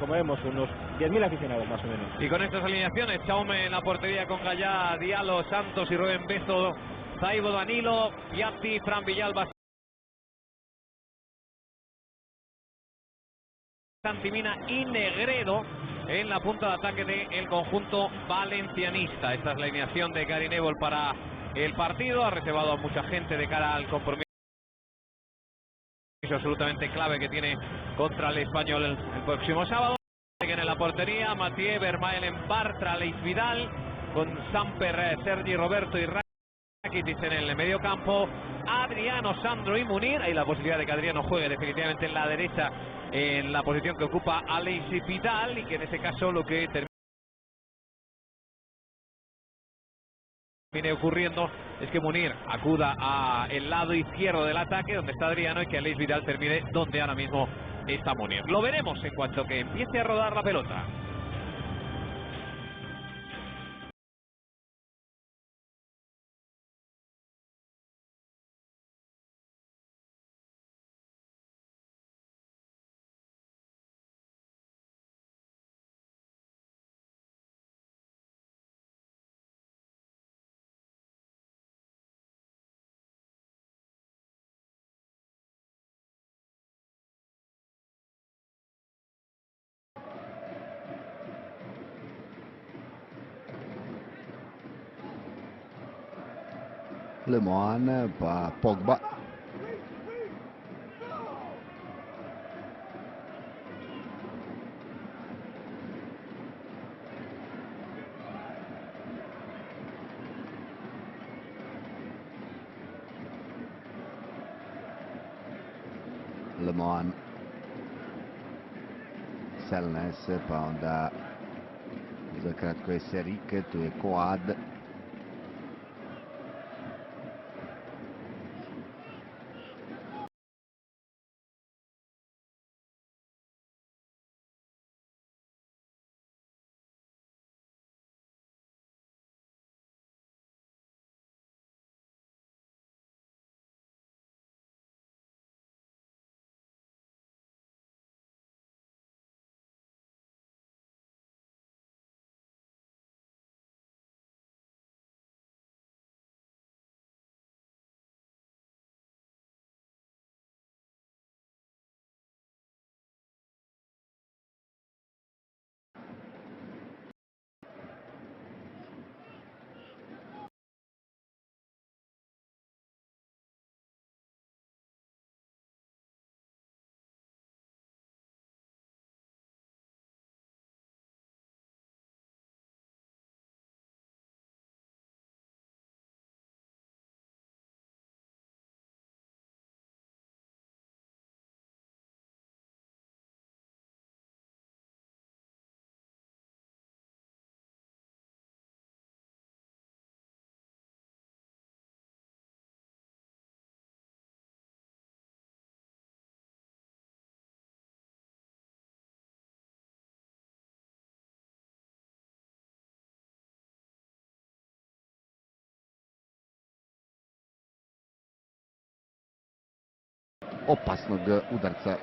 Como vemos, unos 10.000 aficionados más o menos. Y con estas alineaciones, Chaume en la portería con Gallá, Diallo, Santos y Rubén Bezo, Zaibo, Danilo, Piatti, Fran Villalba, Santimina y Negredo en la punta de ataque del conjunto valencianista. Esta es la alineación de Gary Neville para el partido. Ha reservado a mucha gente de cara al compromiso absolutamente clave que tiene contra el Español el próximo sábado. En la portería, Mathieu, Vermaelen, Bartra, Leis Vidal, con Samper, Sergi Roberto y Rakitic en el medio campo, Adriano, Sandro y Munir. Hay la posibilidad de que Adriano juegue definitivamente en la derecha, en la posición que ocupa Leis Vidal, y que en ese caso lo que termine ocurriendo es que Munir acuda al lado izquierdo del ataque donde está Adriano, y que Leis Vidal termine donde ahora mismo está Munir. Lo veremos en cuanto que empiece a rodar la pelota. Le Moine, Pogba. Le Moine. Selnes, pa onda za kratko je Serike, tu je Koad. Opasnog udarca,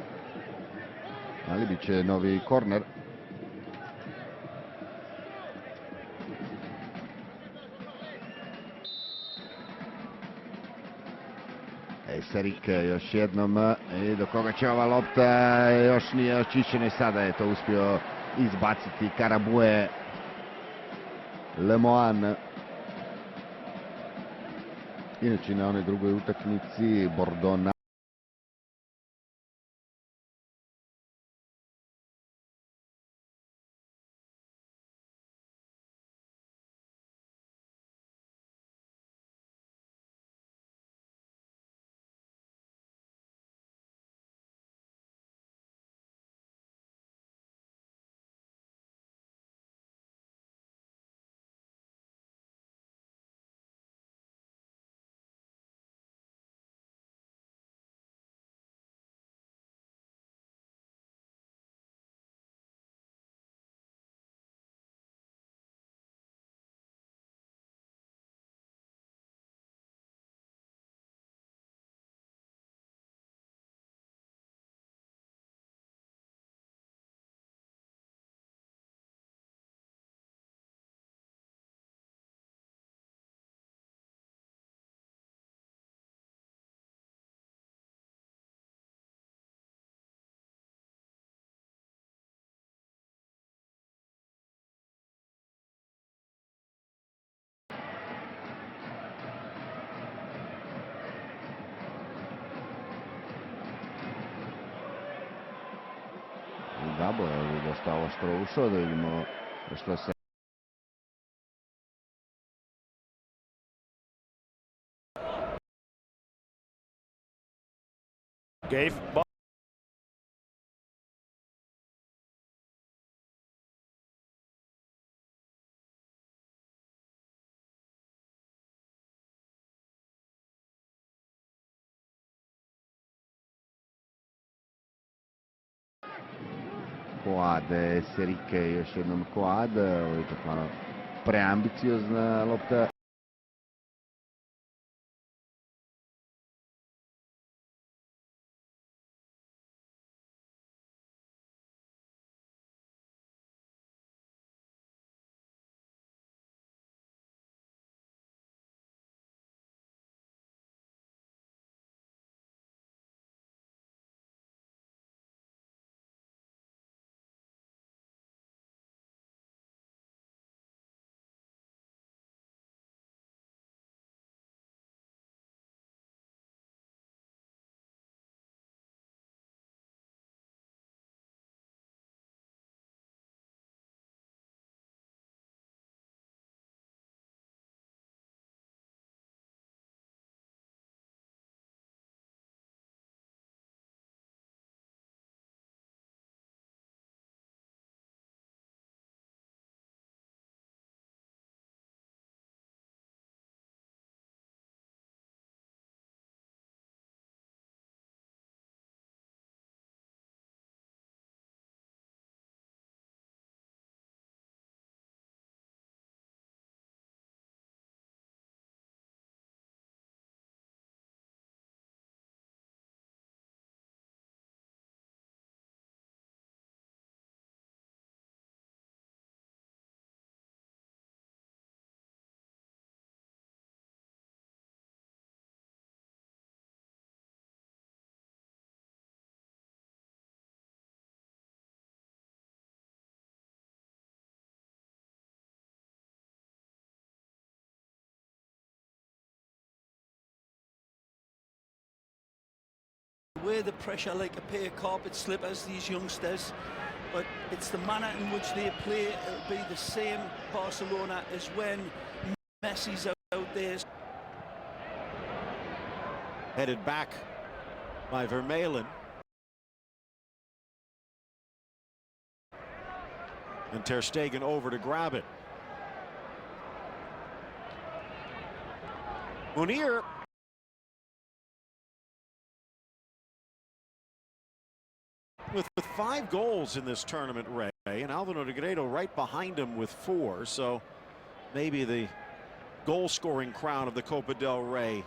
ali bit će novi korner. Serik još jednom, i do koga će ova lopta, još nije očišćena i sada je to uspio izbaciti Karabue. Le Moine. Inače na onoj drugoj utakmici Bordona. Gabo je dosta oštro ušao, da vidimo što se... Gave Koad, Serike, još jednom Koad, ovo je čak malo preambiciozna lopta. Wear the pressure like a pair of carpet slippers, these youngsters, but it's the manner in which they play. It'll be the same Barcelona as when Messi's out there. headed back by Vermaelen. And Ter Stegen over to grab it. Munir. With 5 goals in this tournament, Ray, and Alvaro Negredo right behind him with 4, so maybe the goal-scoring crown of the Copa del Rey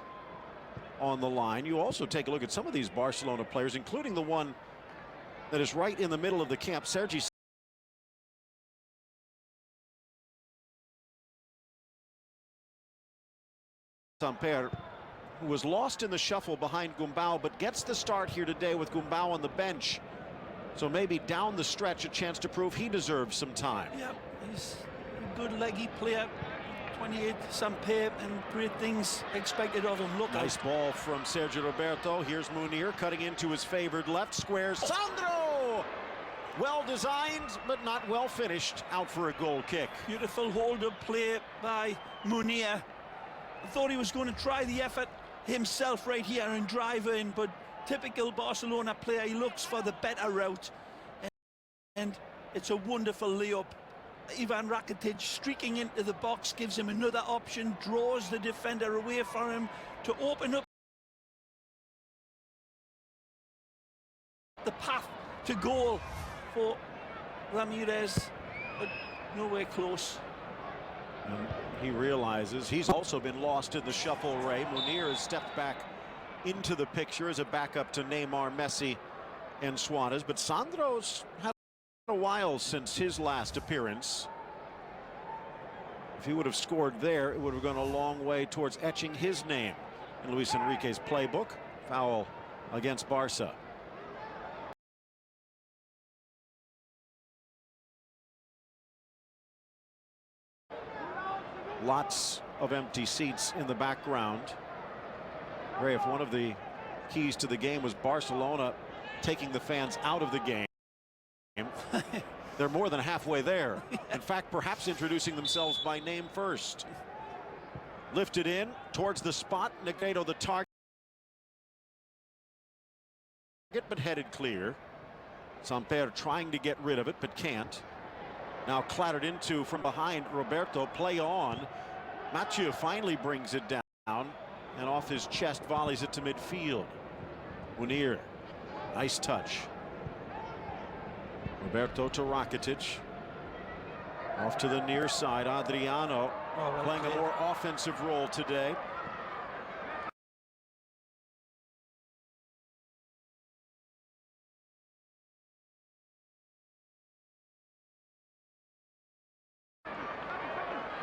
on the line. You also take a look at some of these Barcelona players, including the one that is right in the middle of the camp, Sergi Samper, who was lost in the shuffle behind Gumbau, but gets the start here today with Gumbau on the bench. So maybe down the stretch, a chance to prove he deserves some time. Yeah, he's a good leggy player. 28, Samper, and great things expected of him. Look, nice ball from Sergio Roberto. Here's Munir cutting into his favored left square. Sandro! Well designed, but not well finished. Out for a goal kick. Beautiful hold-up play by Munir. I thought he was going to try the effort himself right here and drive in, but typical Barcelona player, he looks for the better route, and it's a wonderful layup. Ivan Rakitic streaking into the box gives him another option, draws the defender away from him to open up the path to goal for Ramirez, but nowhere close. And he realizes he's also been lost in the shuffle, Ray. Munir has stepped back into the picture as a backup to Neymar, Messi, and Suarez. But Sandro's had a while since his last appearance. If he would have scored there, it would have gone a long way towards etching his name in Luis Enrique's playbook. Foul against Barca. Lots of empty seats in the background. Ray, if one of the keys to the game was Barcelona taking the fans out of the game, They're more than halfway there. In fact, perhaps introducing themselves by name first. Lifted in towards the spot. Negredo the target, but headed clear. Samper trying to get rid of it, but can't. Now clattered into from behind Roberto. Play on. Mathieu finally brings it down and off his chest volleys it to midfield. Munir, nice touch. Roberto to Rakitic. Off to the near side. Adriano playing a more offensive role today.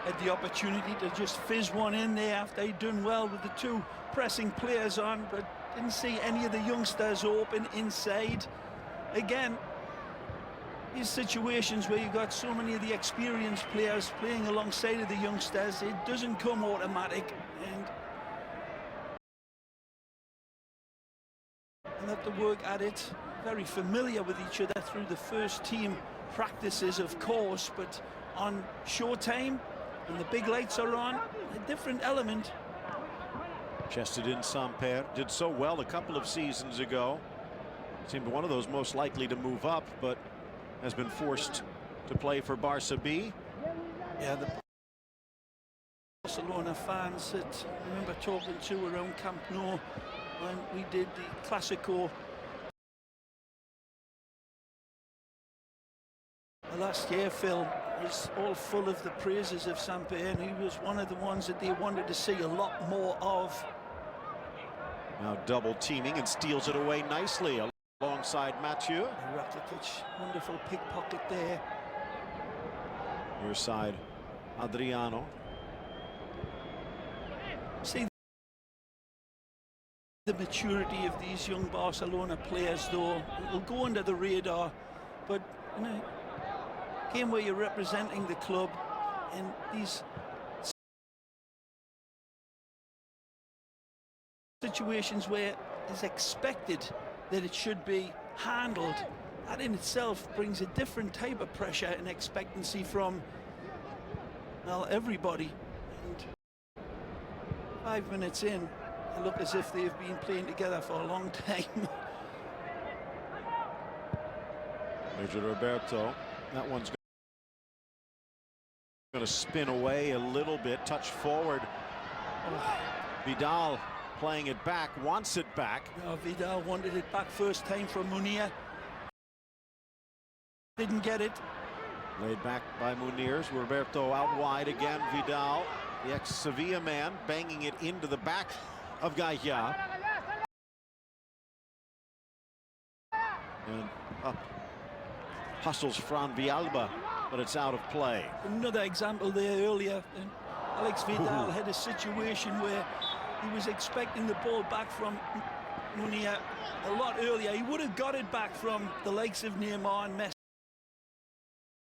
Had the opportunity to just fizz one in there after he'd done well with the two pressing players on, but didn't see any of the youngsters open inside. Again, these situations where you've got so many of the experienced players playing alongside of the youngsters, it doesn't come automatic, and they'll have to work at it. Very familiar with each other through the first team practices, of course, but on showtime, when the big lights are on, a different element. Chested in Samper, did so well a couple of seasons ago. Seemed one of those most likely to move up, but has been forced to play for Barca B. Yeah, the Barcelona fans that I remember talking to around Camp Nou when we did the Clásico last year, Phil, was all full of the praises of Samper, and he was one of the ones that they wanted to see a lot more of. Now double teaming and steals it away nicely alongside Mathieu. Rakitic, wonderful pickpocket there. Near side, Adriano. See the maturity of these young Barcelona players, though. It'll go under the radar, but in a game where you're representing the club in these situations where it's expected that it should be handled, that in itself brings a different type of pressure and expectancy from, well, everybody. And 5 minutes in, they look as if they've been playing together for a long time. There's Roberto. That one's going to spin away a little bit, touch forward. Vidal playing it back, wants it back. Vidal wanted it back first time from Munir. Didn't get it. Laid back by Munir. Roberto out wide again. Vidal, the ex-Sevilla man, banging it into the back of Gaia. And up hustles Fran Villalba, but it's out of play. Another example there earlier. And Alex Vidal had a situation where he was expecting the ball back from Munir a lot earlier. He would have got it back from the likes of Neymar and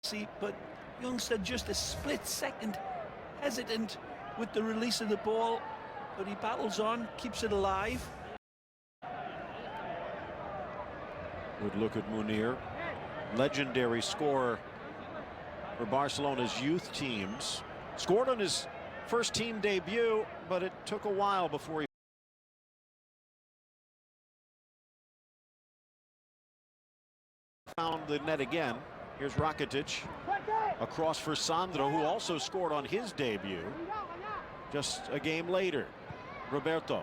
Messi, but youngster just a split second hesitant with the release of the ball, but he battles on, keeps it alive. Good look at Munir, legendary scorer for Barcelona's youth teams. Scored on his first team debut, but it took a while before he found the net again. Here's Rakitic across for Sandro, who also scored on his debut just a game later. Roberto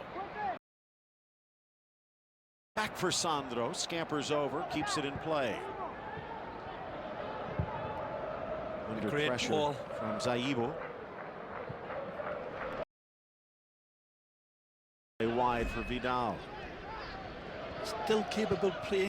back for Sandro, scampers over, keeps it in play. Under great pressure ball from Zaibo. Wide for Vidal. Still capable playing.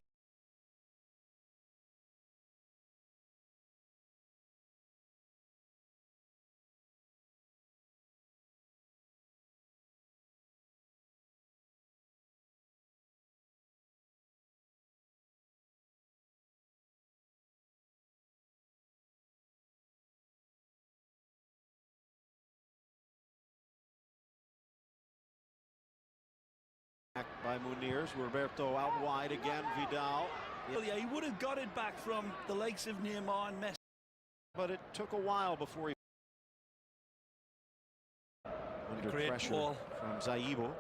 By Munir. Roberto out wide again. Vidal Well, yeah, he would have got it back from the likes of Neymar and Messi. But it took a while before he under Great pressure ball from Zaibo.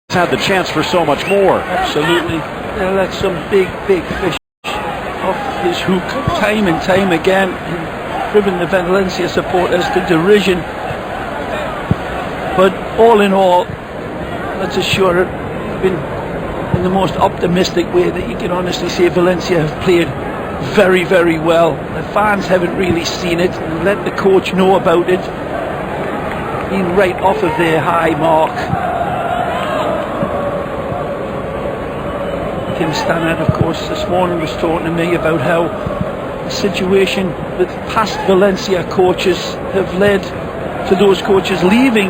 Had the chance for so much more. Absolutely. Yeah, that's some big fish off his hook time and time again, and driven the Valencia supporters to derision. But all in all, let's assure it, been in the most optimistic way that you can honestly say Valencia have played very well. The fans haven't really seen it and let the coach know about it. Been right off of their high mark. Tim Stannard, of course, this morning was talking to me about how the situation with past Valencia coaches have led to those coaches leaving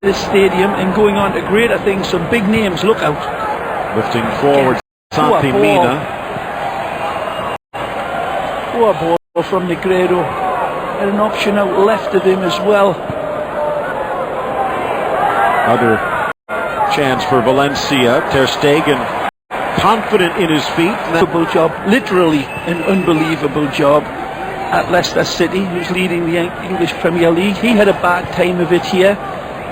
this stadium and going on to greater things. Some big names, look out. Lifting forward, Santi Mina. Poor ball from Negredo. Had an option out left of him as well. Other chance for Valencia. Ter Stegen confident in his feet. Unbelievable job, literally an unbelievable job at Leicester City, who's leading the English Premier League. He had a bad time of it here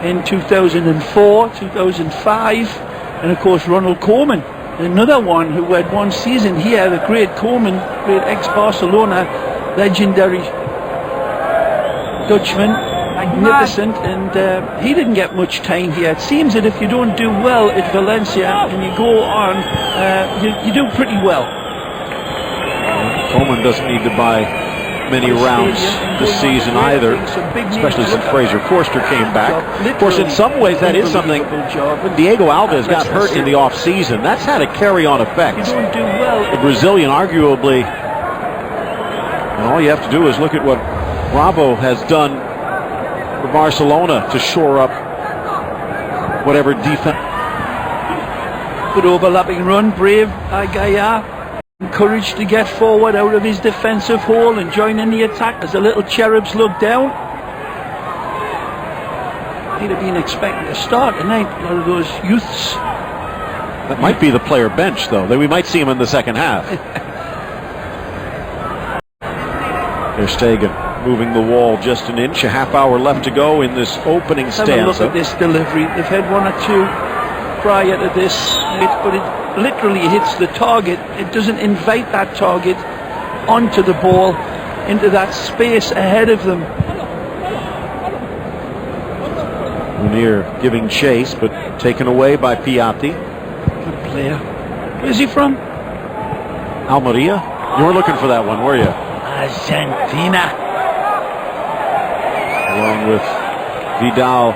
in 2004, 2005, and of course Ronald Koeman, another one who had one season here, the great Koeman, great ex-Barcelona, legendary Dutchman, magnificent, and he didn't get much time here. It seems that if you don't do well at Valencia and you go on, you do pretty well. Koeman doesn't need to buy many rounds this season either, especially since Fraser Forster came back. Of course, in some ways that is something. When Diego Alves got hurt in the off-season, that's had a carry-on effect. You don't do well. The Brazilian, arguably, and all you have to do is look at what Bravo has done for Barcelona to shore up whatever defense. Good overlapping run, brave Agaya, encouraged to get forward out of his defensive hole and join in the attack as the little cherubs look down. He'd have been expecting to start tonight, a lot of those youths. That might be the player bench, though. We might see him in the second half. Ter Stegen moving the wall just an inch. A half hour left to go in this opening stanza. Have a look at this delivery. They've had one or two prior to this, but it literally hits the target. It doesn't invite that target onto the ball, into that space ahead of them. Munir giving chase, but taken away by Piatti. Good player. Where's he from? Almeria? You were looking for that one, were you? Argentina. Along with Vidal,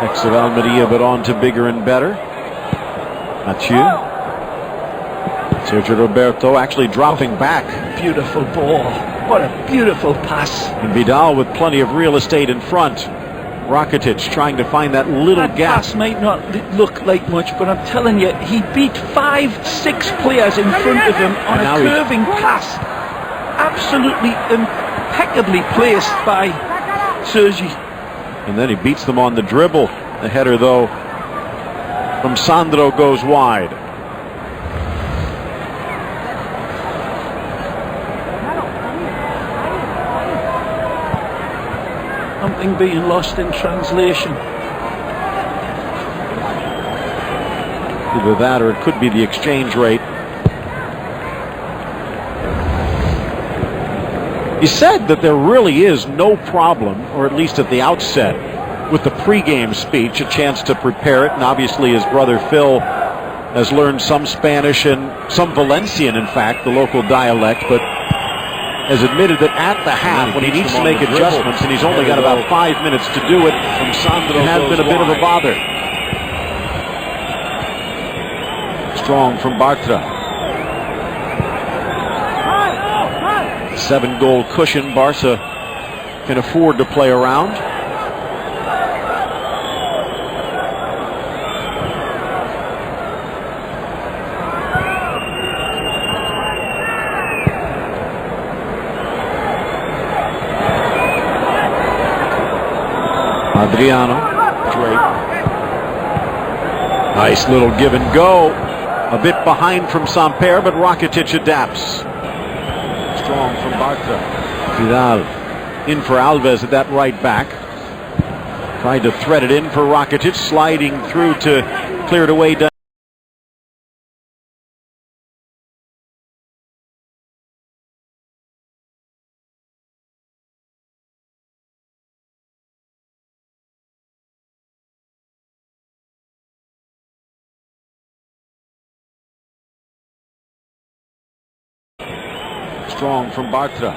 ex of Almeria, but on to bigger and better. Mathieu. Sergio Roberto actually dropping back. Beautiful ball. What a beautiful pass. And Vidal with plenty of real estate in front. Rakitic trying to find that little that gap. Pass might not look like much, but I'm telling you, he beat 5-6 players in front of him on a curving pass. Absolutely impeccably placed by Sergi. And then he beats them on the dribble. The header, though, from Sandro goes wide. Something being lost in translation. Either that or it could be the exchange rate. He said that there really is no problem, or at least at the outset, with the pregame speech, a chance to prepare it. And obviously his brother Phil has learned some Spanish and some Valencian, in fact, the local dialect. But has admitted that at the half, when he needs to make adjustments, and he's only got about 5 minutes to do it, it has been a bit of a bother. Strong from Bartra. 7-goal cushion. Barca can afford to play around. Adriano. Drake. Nice little give and go. A bit behind from Samper, but Rakitic adapts. Strong from Bartra. Vidal in for Alves at that right back. Tried to thread it in for Rakitic, sliding through to clear it away. Strong from Bartra.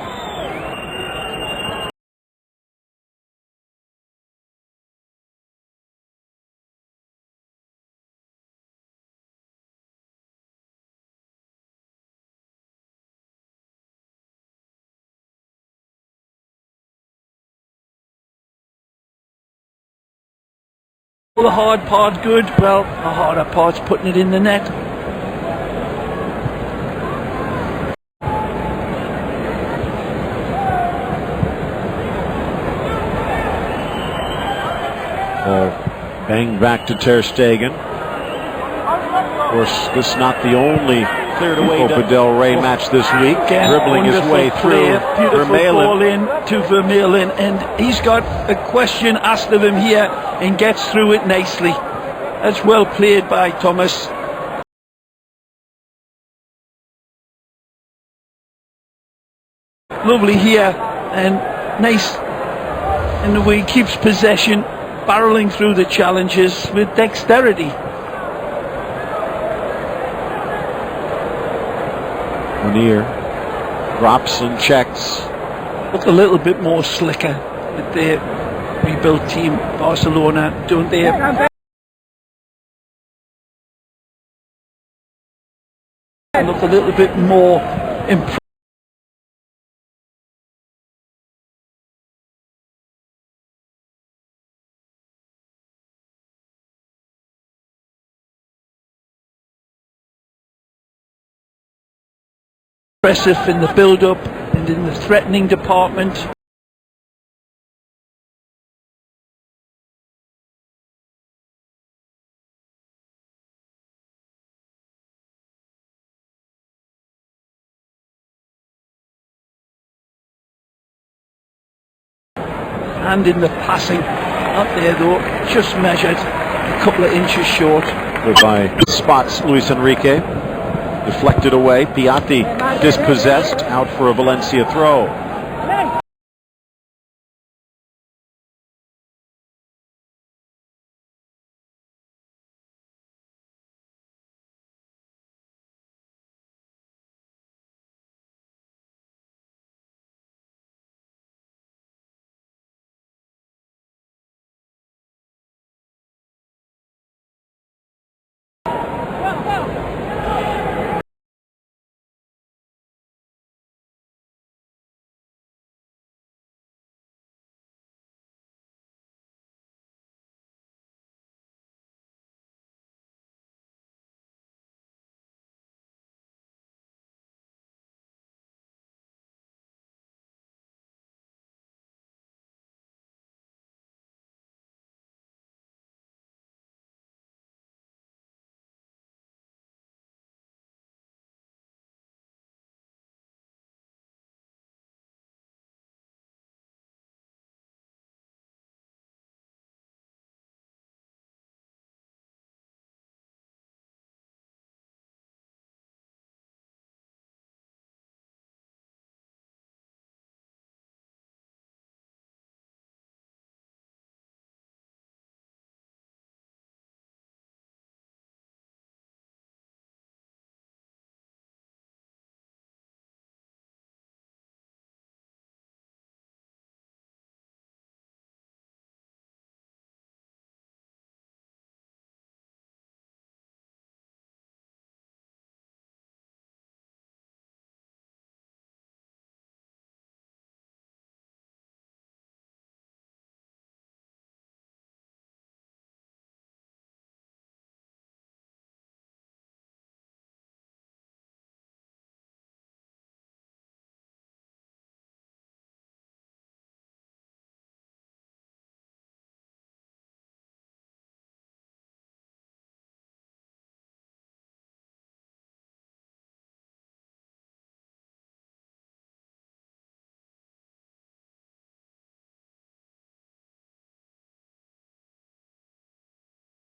The hard part good, well, the harder part's putting it in the net. Bang back to Ter Stegen. Of course, this is not the only cleared away Copa del Rey match this week. Again, dribbling his way through beautiful ball Vermaelen. in to Vermaelen, and he's got a question asked of him here and gets through it nicely. That's well played by Thomas. Lovely here, and nice in the way he keeps possession, barreling through the challenges with dexterity. Munir drops and checks. Look a little bit more slicker with their rebuilt team, Barcelona, don't they? Look a little bit more impressive. In the build-up and in the threatening department. And in the passing, up there though, just measured a couple of inches short. By spots Luis Enrique. Deflected away. Piatti dispossessed, out for a Valencia throw.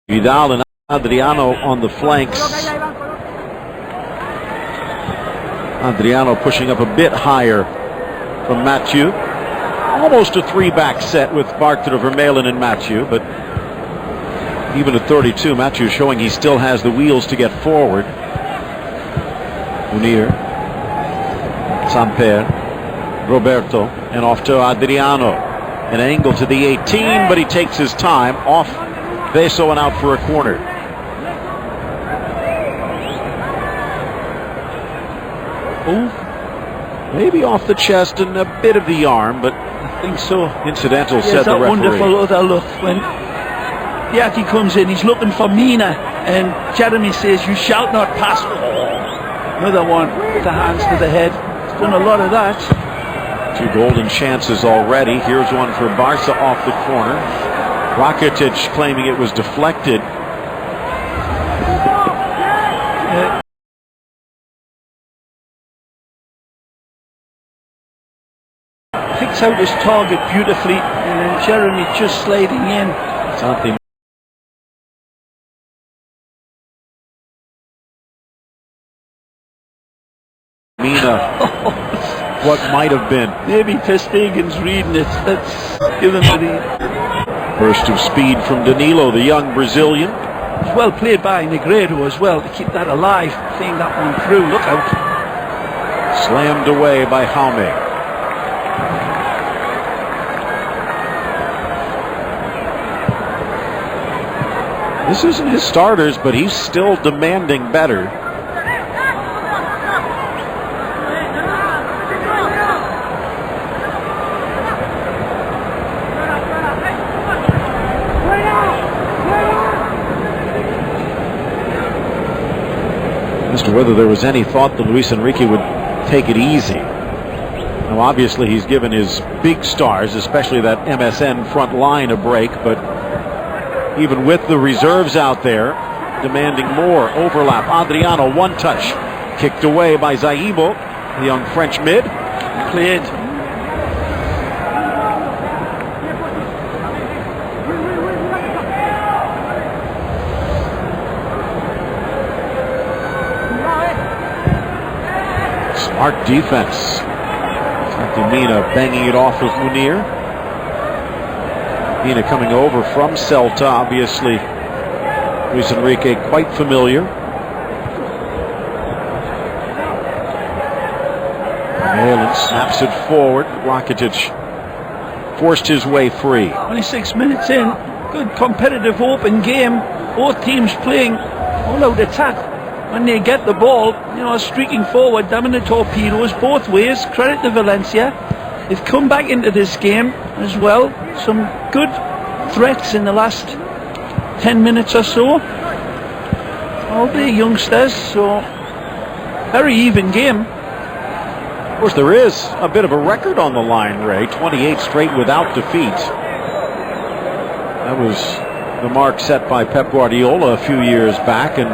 Vidal and Adriano on the flanks. Adriano pushing up a bit higher from Mathieu. Almost a three-back set with Bartra, Vermeulen and Mathieu, but even at 32, Mathieu showing he still has the wheels to get forward. Munir, Samper, Roberto, and off to Adriano. An angle to the 18, but he takes his time off Veso and out for a corner. Oh, maybe off the chest and a bit of the arm, but I think so. Incidental, said the referee. Wonderful other look when Piatti comes in. He's looking for Mina, and Jeremy says, "You shall not pass." Another one with the hands to the head. He's done a lot of that. 2 golden chances already. Here's one for Barca off the corner. Rakitic claiming it was deflected. Picks out his target beautifully, and then Jeremy just sliding in. Something. Mina, what might have been. Maybe Testegen's reading it. Let's give him the Burst of speed from Danilo, the young Brazilian. well played by Negredo as well to keep that alive, playing that one through. Look out. Slammed away by Jaume. This isn't his starters, but he's still demanding better. As to whether there was any thought that Luis Enrique would take it easy. Now obviously he's given his big stars, especially that MSN front line, a break, but even with the reserves out there demanding more overlap. Adriano, one touch, kicked away by Zaibo, the young French mid. Played. Smart defense. Mina banging it off with Munir. Mina coming over from Celta, obviously Luis Enrique quite familiar. Vermeulen snaps it forward. Rakitic forced his way free. 26 minutes in, good competitive open game. Both teams playing all out attack. When they get the ball, you know, streaking forward, damning the torpedoes both ways. Credit to Valencia. They've come back into this game as well. Some good threats in the last 10 minutes or so. All the youngsters, so very even game. Of course, there is a bit of a record on the line, Ray. 28 straight without defeat. That was the mark set by Pep Guardiola a few years back, and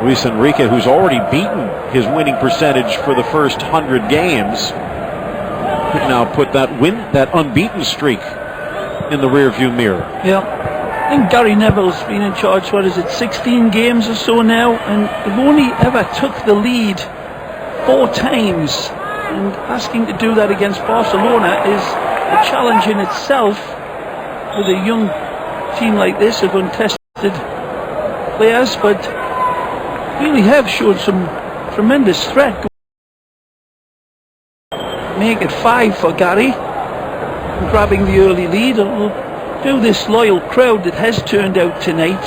Luis Enrique, who's already beaten his winning percentage for the first 100 games, could now put that unbeaten streak in the rearview mirror. Yeah, I think Gary Neville's been in charge, what is it, 16 games or so now, and they've only ever took the lead 4 times, and asking to do that against Barcelona is a challenge in itself with a young team like this of untested players, but really have showed some tremendous threat. Make it 5 for Gary, grabbing the early lead. It will do this loyal crowd that has turned out tonight.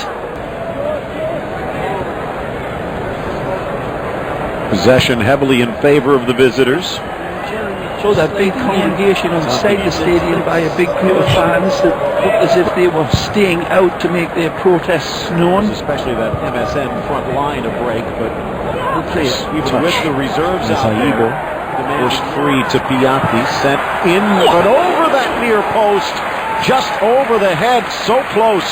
Possession heavily in favor of the visitors. So that big congregation outside the stadium by a big group of fans that looked as if they were staying out to make their protests known. Especially that MSN front line a break, but even with the reserves out there. Pushed free to Piatti, sent in, but over that near post, just over the head, so close.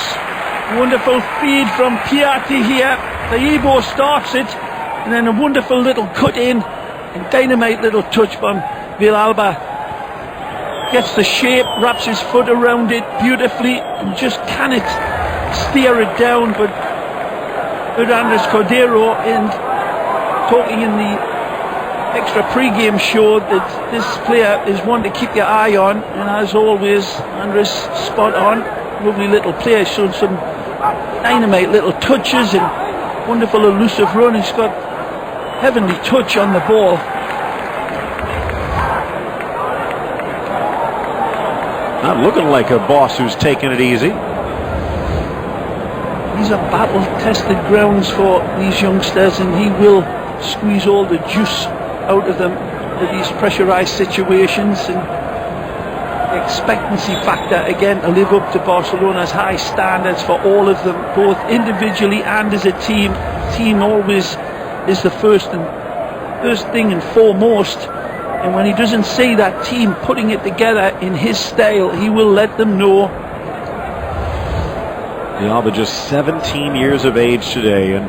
Wonderful feed from Piatti here. Zaibo starts it, and then a wonderful little cut in, and dynamite little touch from Villalba. Gets the shape, wraps his foot around it beautifully, and just steer it down, but Andres Cordero, and talking in the extra pre-game, showed that this player is one to keep your eye on, and as always, Andres spot on. Lovely little player, showed some dynamite little touches and wonderful elusive run. He's got heavenly touch on the ball. Not looking like a boss who's taking it easy. These are battle-tested grounds for these youngsters, and he will squeeze all the juice out of them in these pressurized situations. And the expectancy factor, again, to live up to Barcelona's high standards for all of them, both individually and as a team. Team always is the first thing and foremost. And when he doesn't see that team putting it together in his style, he will let them know. The Alba just 17 years of age today, and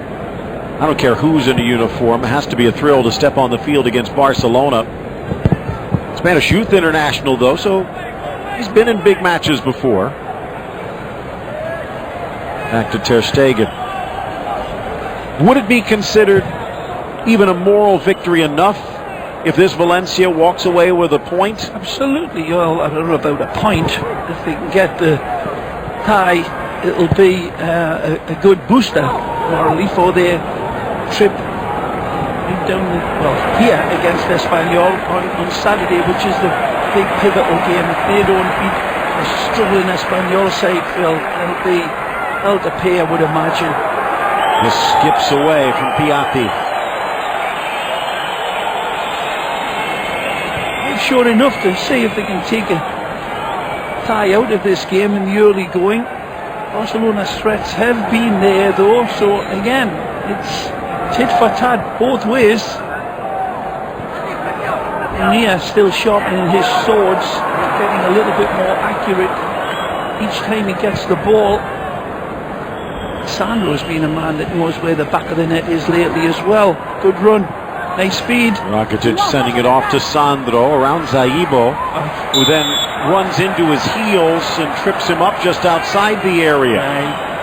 I don't care who's in a uniform. It has to be a thrill to step on the field against Barcelona. Spanish youth international, though, so he's been in big matches before. Back to Ter Stegen. Would it be considered even a moral victory enough if this Valencia walks away with a point? Absolutely. Well, I don't know about a point. If they can get the tie, it'll be a good booster, morally, for their trip down here against Espanyol on Saturday, which is the big pivotal game. If they don't beat a struggling Espanyol side, Phil, it'll be hell to pay, I would imagine. This skips away from Piatti. Sure enough to see if they can take a tie out of this game in the early going. Barcelona's threats have been there, though, so again, it's tit for tat both ways. Nia still sharpening his swords, getting a little bit more accurate each time he gets the ball. Sandro's been a man that knows where the back of the net is lately as well. Good run, nice speed. Rakitic sending it off to Sandro around Zaibo, who then runs into his heels and trips him up just outside the area.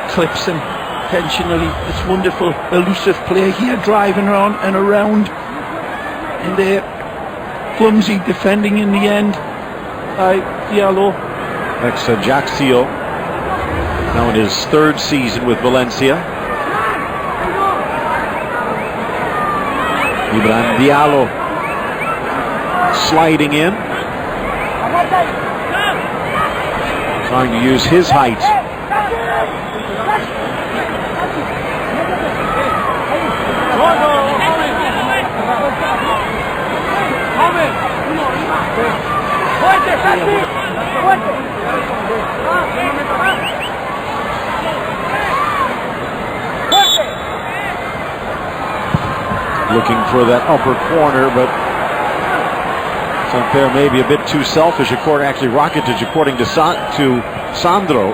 Clips him intentionally. It's wonderful, elusive play here, driving around and around, and they're clumsy defending in the end by Diallo. Ex-Ajaccio, now in his third season with Valencia. Ibrahim Diallo sliding in, trying to use his height. Looking for that upper corner, but Samper may be a bit too selfish. Actually, Rakitic, according to Sandro.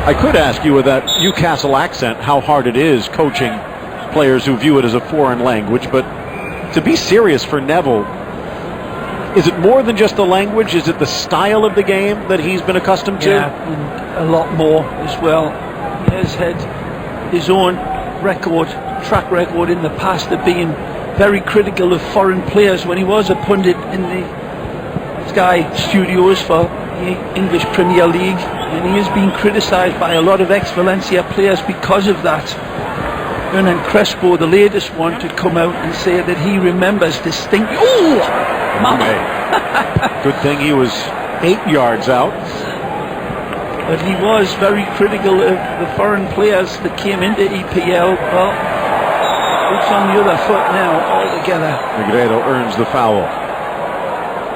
I could ask you with that Newcastle accent how hard it is coaching players who view it as a foreign language, but to be serious for Neville, is it more than just the language? Is it the style of the game that he's been accustomed to? Yeah, and a lot more as well. He has had his own track record in the past of being very critical of foreign players when he was a pundit in the Sky studios for the English Premier League, and he has been criticised by a lot of ex-Valencia players because of that. Hernan Crespo, the latest one to come out and say that he remembers distinctly. Oh! Good thing he was 8 yards out. But he was very critical of the foreign players that came into EPL. Well, it's on the other foot now altogether. Negredo earns the foul.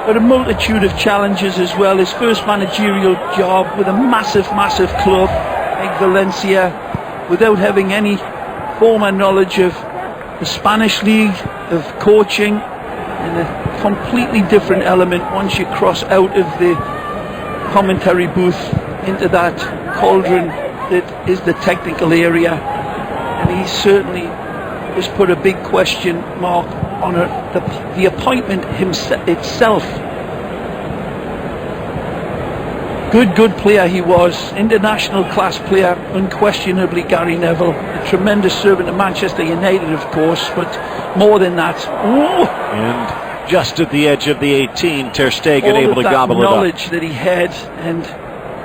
But a multitude of challenges as well. His first managerial job with a massive club like Valencia, without having any former knowledge of the Spanish league, of coaching, and a completely different element once you cross out of the commentary booth into that cauldron that is the technical area. And he's certainly has put a big question mark on the appointment itself. Good player he was, international class player, unquestionably Gary Neville, a tremendous servant to Manchester United of course, but more than that. Ooh. And just at the edge of the 18, Ter Stegen able to gobble it up. All knowledge that he had and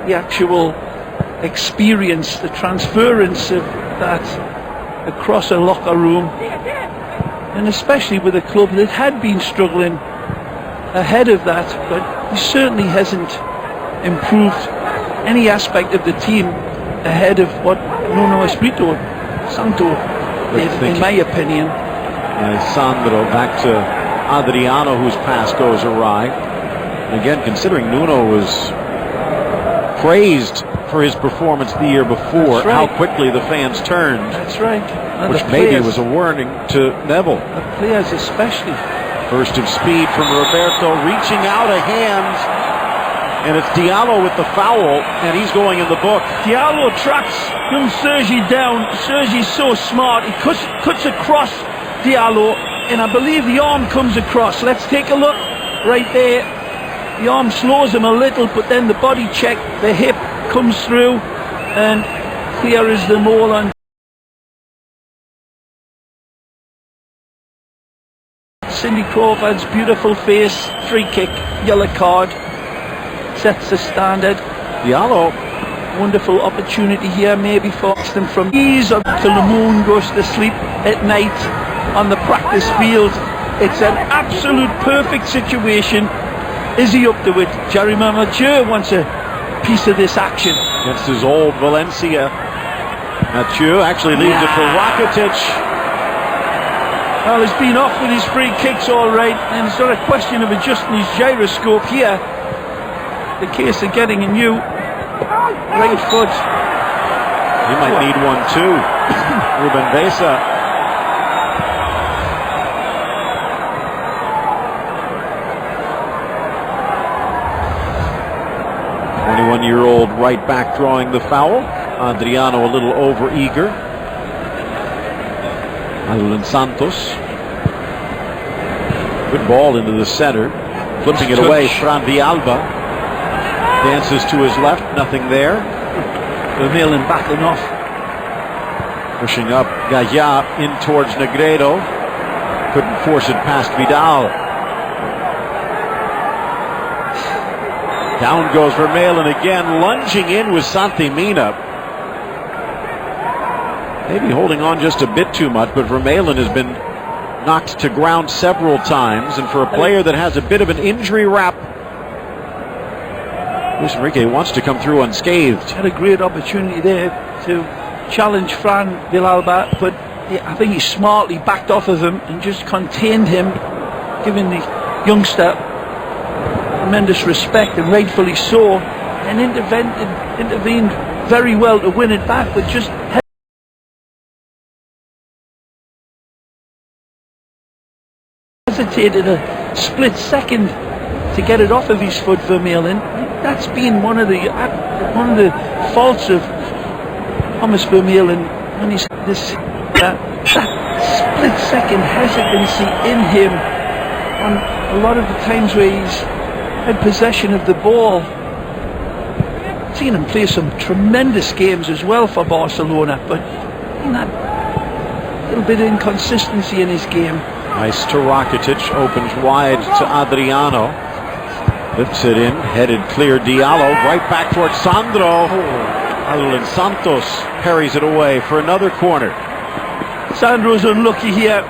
the actual experience, the transference of that across a locker room, and especially with a club that had been struggling ahead of that, but he certainly hasn't improved any aspect of the team ahead of what Nuno Espirito Santo did, in my opinion. Sandro back to Adriano, whose pass goes awry. And again, considering Nuno was praised for his performance the year before, how quickly the fans turned. That's right. Which maybe was a warning to Neville. The players especially. Burst of speed from Roberto, reaching out a hand. And it's Diallo with the foul, and he's going in the book. Diallo tracks Sergi down. Sergi's so smart. He cuts across Diallo, and I believe the arm comes across. Let's take a look right there. The arm slows him a little, but then the body check, the hip comes through, and clear as the mole on Cindy Crawford's beautiful face. Free kick, yellow card. Sets the standard. Diallo, wonderful opportunity here, maybe for them from ease up till the moon goes to sleep at night on the practice field. It's an absolute perfect situation. Is he up to it? Jerry Mathieu wants a piece of this action. Against his old Valencia. Mathieu actually leaves it for Rakitic. Well, he's been off with his free kicks all right, and it's not a question of adjusting his gyroscope here. The case of getting a new right foot. He might need one too. Ruben Besa. 21-year-old right back drawing the foul. Adriano a little over-eager. Alan Santos. Good ball into the center. Flipping it away, Fran Villalba. Dances to his left, nothing there. Vermaelen backing off. Pushing up Gaya in towards Negredo. Couldn't force it past Vidal. Down goes Vermaelen again, lunging in with Santi Mina. Maybe holding on just a bit too much, but Vermaelen has been knocked to ground several times, and for a player that has a bit of an injury rap, Luis Enrique wants to come through unscathed. Had a great opportunity there to challenge Fran Villalba, but I think he smartly backed off of him and just contained him, giving the youngster tremendous respect, and rightfully so, and intervened very well to win it back, but just hesitated a split second to get it off of his foot, Vermaelen. That's been one of the faults of Thomas Vermaelen, when he's that split second hesitancy in him on a lot of the times where he's had possession of the ball. I've seen him play some tremendous games as well for Barcelona, but in that little bit of inconsistency in his game. Nice to Rakitic, opens wide to Adriano. Lifts it in, headed clear Diallo, right back towards Sandro. Alan Santos parries it away for another corner. Sandro's unlucky here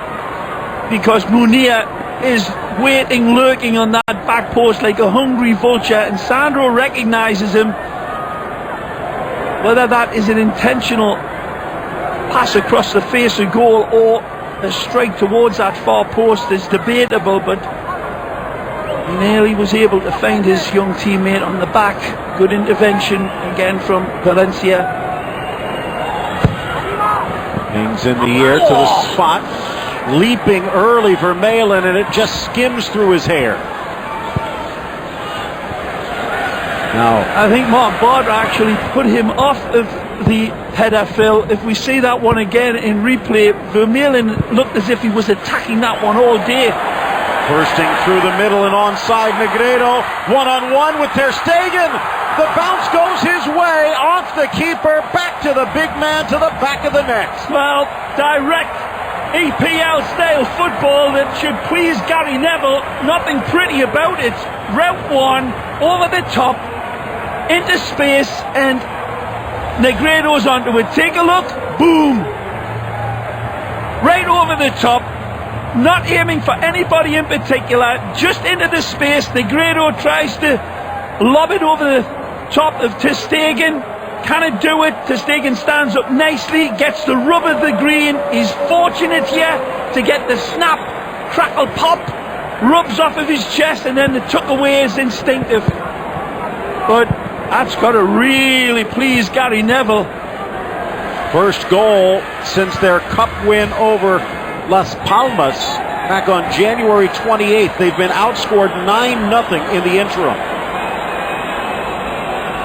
because Munir is waiting, lurking on that back post like a hungry vulture, and Sandro recognises him. Whether that is an intentional pass across the face of goal or a strike towards that far post is debatable, but nearly was able to find his young teammate on the back. Good intervention again from Valencia. Hangs in the air to the spot. Leaping early Vermaelen, and it just skims through his hair. Now, I think Mark Bartra actually put him off of the header, Phil. If we see that one again in replay, Vermeulen looked as if he was attacking that one all day. Bursting through the middle and onside, Negredo, one-on-one with Ter Stegen. The bounce goes his way, off the keeper, back to the big man, to the back of the net. Well, direct EPL-style football that should please Gary Neville. Nothing pretty about it. Route one, over the top, into space, and Negredo's onto it. Take a look, boom! Right over the top. Not aiming for anybody in particular, just into the space. Negredo tries to lob it over the top of Ter Stegen. Can it do it? Ter Stegen stands up nicely, gets the rub of the green. He's fortunate here to get the snap, crackle, pop, rubs off of his chest, and then the tuck away is instinctive. But that's got to really please Gary Neville. First goal since their cup win over Las Palmas back on January 28th. They've been outscored 9-0 in the interim.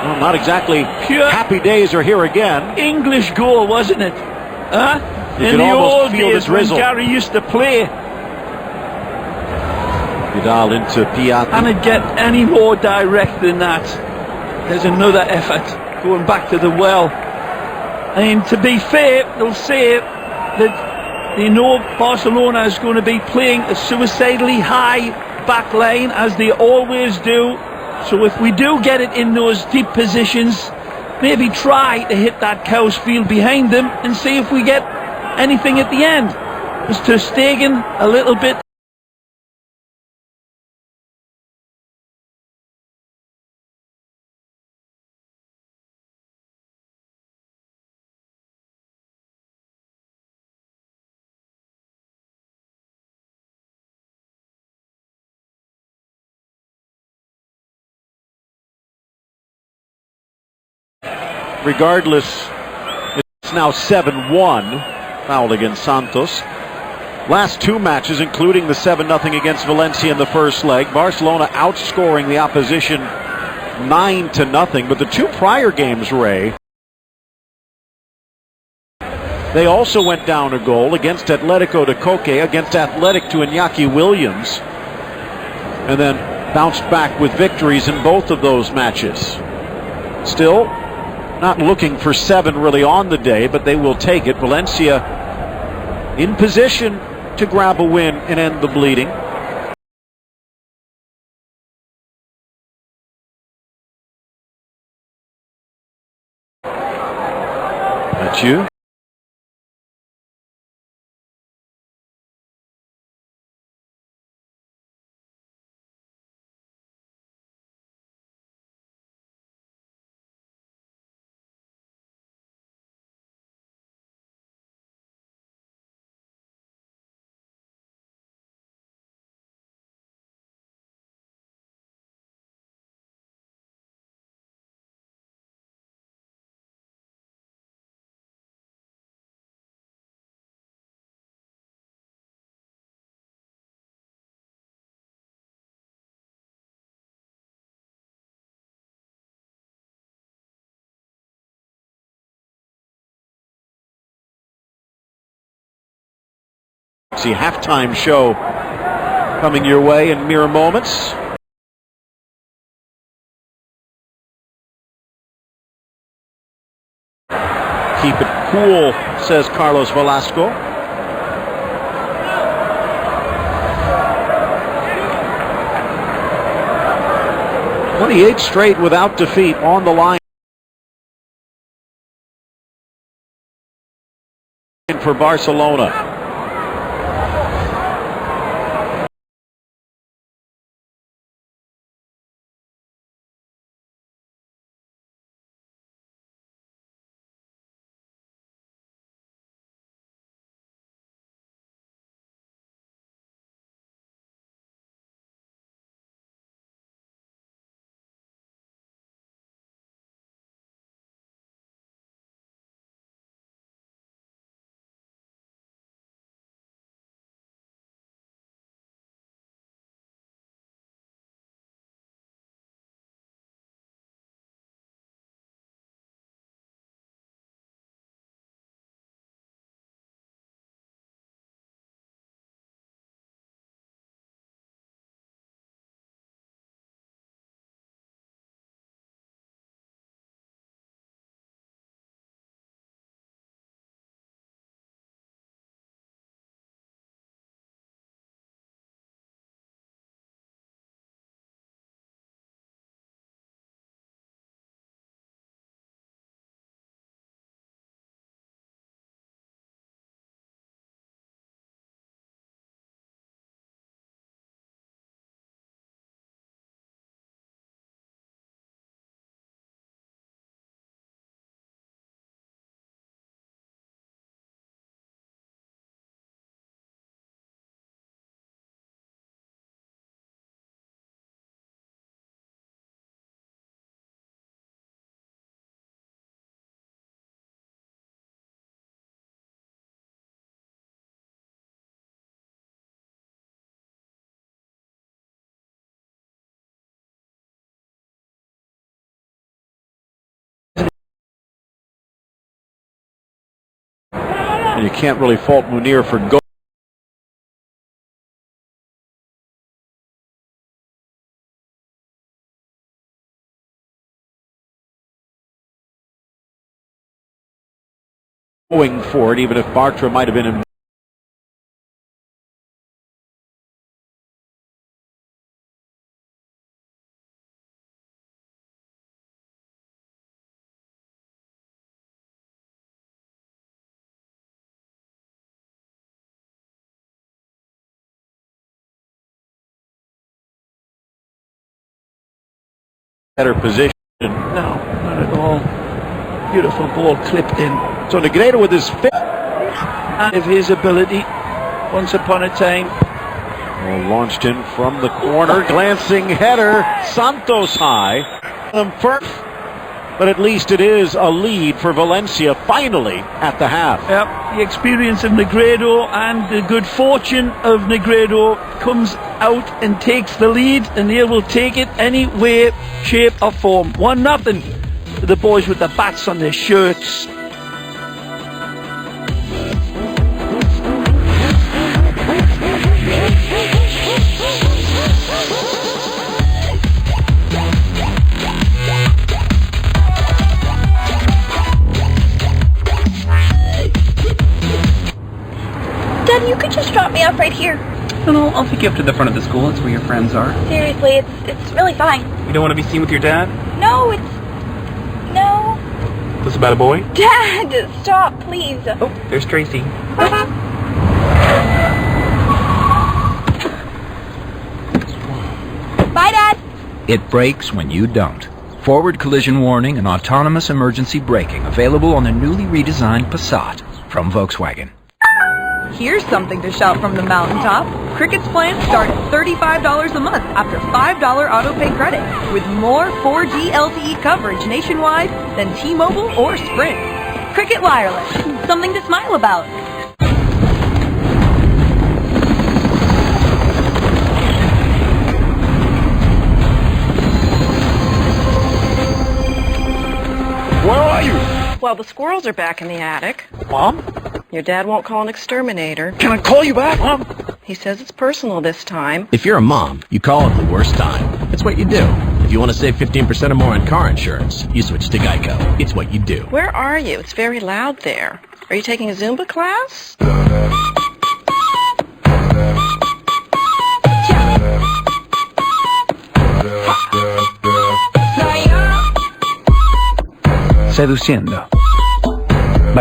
Well, not exactly pure happy days are here again. English goal, wasn't it? Huh? In the old days when Gary used to play. Vidal into Piatti. Can it get any more direct than that? There's another effort going back to the well. I mean, to be fair, they'll say that they know Barcelona is going to be playing a suicidally high back line, as they always do. So if we do get it in those deep positions, maybe try to hit that cow's field behind them and see if we get anything at the end. Was Ter Stegen a little bit regardless? It's now 7-1, fouled against Santos. Last two matches, including the 7-0 against Valencia in the first leg, Barcelona outscoring the opposition 9-0. But the two prior games, Ray, they also went down a goal against Atletico de Coque, against Athletic to Iñaki Williams, and then bounced back with victories in both of those matches. Still not looking for 7 really on the day, but they will take it. Valencia in position to grab a win and end the bleeding. Mathieu. See halftime show coming your way in mere moments. Keep it cool, says Carlos Velasco. "28 straight without defeat on the line for Barcelona." And you can't really fault Munir for going for it, even if Bartra might have been in. Better position. No, not at all. Beautiful ball clipped in. So Negredo with his fifth. Of his ability, once upon a time. Well, launched in from the corner, glancing header, Santos high. First, but at least it is a lead for Valencia finally at the half. Yep, the experience of Negredo and the good fortune of Negredo comes out and takes the lead, and they will take it any way, shape or form. 1-0 to the boys with the bats on their shirts. Dad, you could just drop me off right here. No, I'll take you up to the front of the school. That's where your friends are. Seriously, it's really fine. You don't want to be seen with your dad? No, no. This about a boy? Dad, stop, please. Oh, there's Tracy. Bye, Dad. It brakes when you don't. Forward collision warning and autonomous emergency braking available on the newly redesigned Passat from Volkswagen. Here's something to shout from the mountaintop. Cricket's plans start at $35 a month after $5 auto pay credit, with more 4G LTE coverage nationwide than T-Mobile or Sprint. Cricket Wireless, something to smile about. Where are you? Well, the squirrels are back in the attic. Mom? Your dad won't call an exterminator. Can I call you back, Mom? He says it's personal this time. If you're a mom, you call it the worst time. It's what you do. If you want to save 15% or more on car insurance, you switch to Geico. It's what you do. Where are you? It's very loud there. Are you taking a Zumba class? Seduciendo.